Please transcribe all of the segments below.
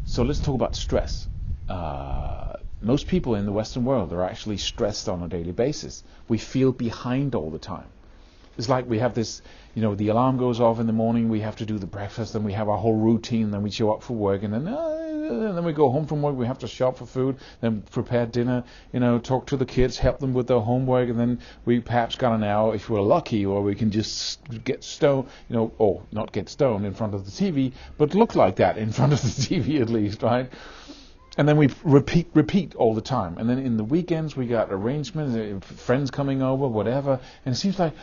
So let's talk about stress. Most people in the Western world are actually stressed on a daily basis. We feel behind all the time. It's like we have this, the alarm goes off in the morning, we have to do the breakfast, and we have our whole routine, then we show up for work, and then we go home from work, we have to shop for food, then prepare dinner, talk to the kids, help them with their homework, and then we perhaps got an hour if we're lucky, or we can just get stoned, or not get stoned in front of the TV, but look like that in front of the TV at least, right? And then we repeat all the time. And then in the weekends we got arrangements, friends coming over, whatever. And it seems like,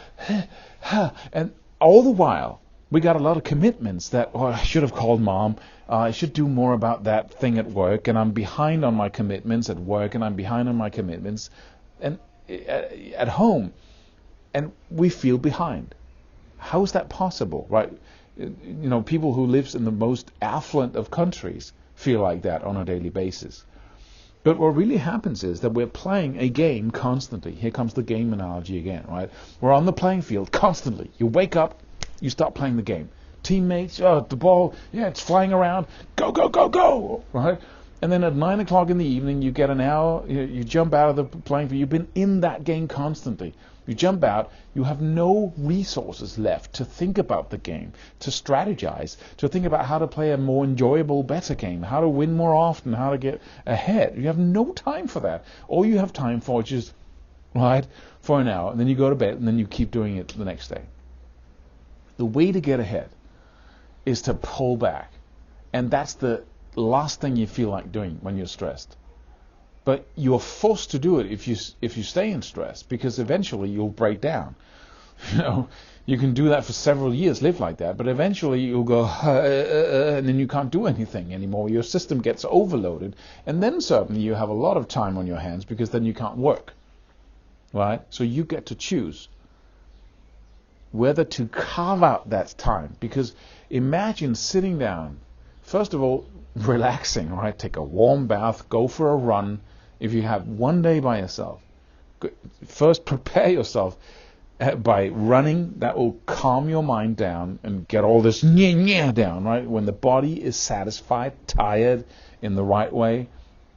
and all the while we got a lot of commitments that, I should have called mom. I should do more about that thing at work. And I'm behind on my commitments at work, and I'm behind on my commitments and at home. And we feel behind. How is that possible, right? People who live in the most affluent of countries feel like that on a daily basis. But what really happens is that we're playing a game constantly. Here comes the game analogy again, right? We're on the playing field constantly. You wake up, you start playing the game. Teammates, the ball, it's flying around. Go, go, go, go, right? And then at 9 o'clock in the evening, you get an hour, you jump out of the playing field. You've been in that game constantly. You jump out, you have no resources left to think about the game, to strategize, to think about how to play a more enjoyable, better game, how to win more often, how to get ahead. You have no time for that. All you have time for is just, for an hour, and then you go to bed, and then you keep doing it the next day. The way to get ahead is to pull back. And that's the last thing you feel like doing when you're stressed. But you're forced to do it if you stay in stress, because eventually you'll break down. You can do that for several years, live like that, but eventually you'll go, and then you can't do anything anymore. Your system gets overloaded, and then suddenly you have a lot of time on your hands, because then you can't work, right? So you get to choose whether to carve out that time, because imagine sitting down, first of all, relaxing, right? Take a warm bath, go for a run. If you have one day by yourself, first prepare yourself by running. That will calm your mind down and get all this down, right? When the body is satisfied, tired in the right way,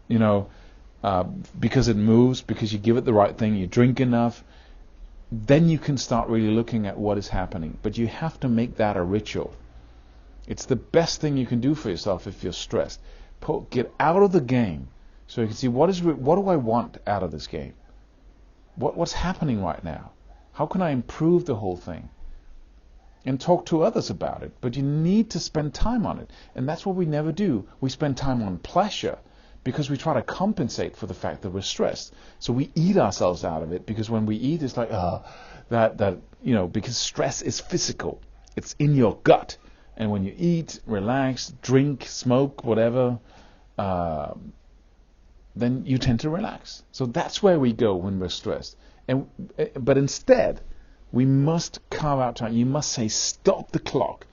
because it moves, because you give it the right thing, you drink enough, then you can start really looking at what is happening. But you have to make that a ritual. It's the best thing you can do for yourself if you're stressed. Get out of the game so you can see what do I want out of this game? What's happening right now? How can I improve the whole thing? And talk to others about it. But you need to spend time on it. And that's what we never do. We spend time on pleasure because we try to compensate for the fact that we're stressed. So we eat ourselves out of it, because when we eat, it's like, because stress is physical. It's in your gut. And when you eat, relax, drink, smoke, whatever, then you tend to relax. So that's where we go when we're stressed. But instead, we must carve out time. You must say, stop the clock.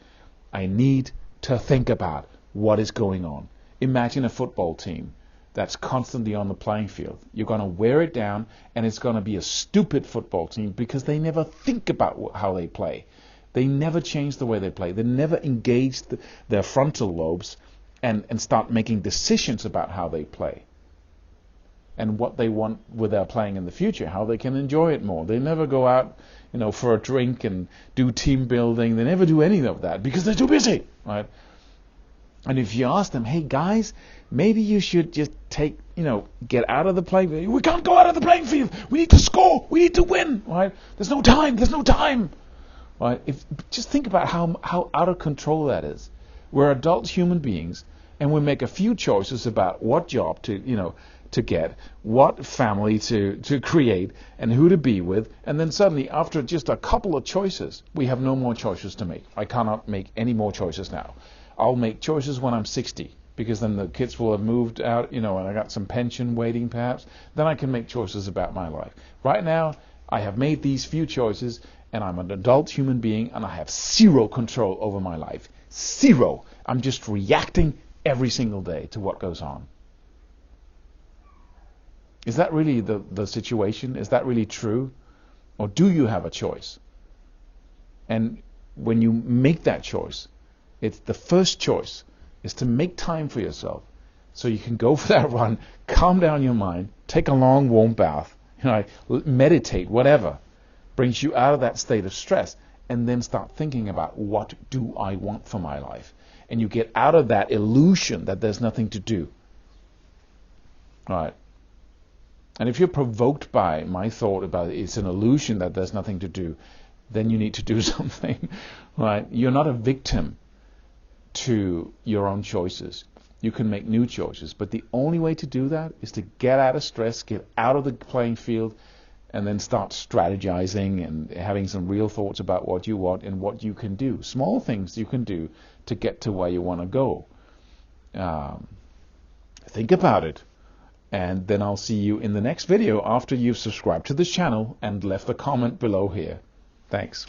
I need to think about what is going on. Imagine a football team that's constantly on the playing field. You're going to wear it down, and it's going to be a stupid football team because they never think about how they play. They never change the way they play. They never engage their frontal lobes and start making decisions about how they play and what they want with their playing in the future, how they can enjoy it more. They never go out, for a drink and do team building. They never do any of that because they're too busy, right? And if you ask them, hey guys, maybe you should just get out of the playing field. We can't go out of the playing field. We need to score. We need to win, right? There's no time. Right? Just think about how out of control that is. We're adult human beings, and we make a few choices about what job to get, what family to create, and who to be with, and then suddenly, after just a couple of choices, we have no more choices to make. I cannot make any more choices now. I'll make choices when I'm 60, because then the kids will have moved out, and I got some pension waiting perhaps. Then I can make choices about my life. Right now, I have made these few choices, and I'm an adult human being, and I have zero control over my life. Zero. I'm just reacting every single day to what goes on. Is that really the situation? Is that really true? Or do you have a choice? And when you make that choice, it's the first choice is to make time for yourself so you can go for that run, calm down your mind, take a long warm bath, meditate, whatever brings you out of that state of stress, and then start thinking about, what do I want for my life? And you get out of that illusion that there's nothing to do. Right? And if you're provoked by my thought about it's an illusion that there's nothing to do, then you need to do something. Right? You're not a victim to your own choices. You can make new choices, but the only way to do that is to get out of stress, get out of the playing field, and then start strategizing and having some real thoughts about what you want and what you can do. Small things you can do to get to where you want to go. Think about it. And then I'll see you in the next video after you've subscribed to this channel and left a comment below here. Thanks.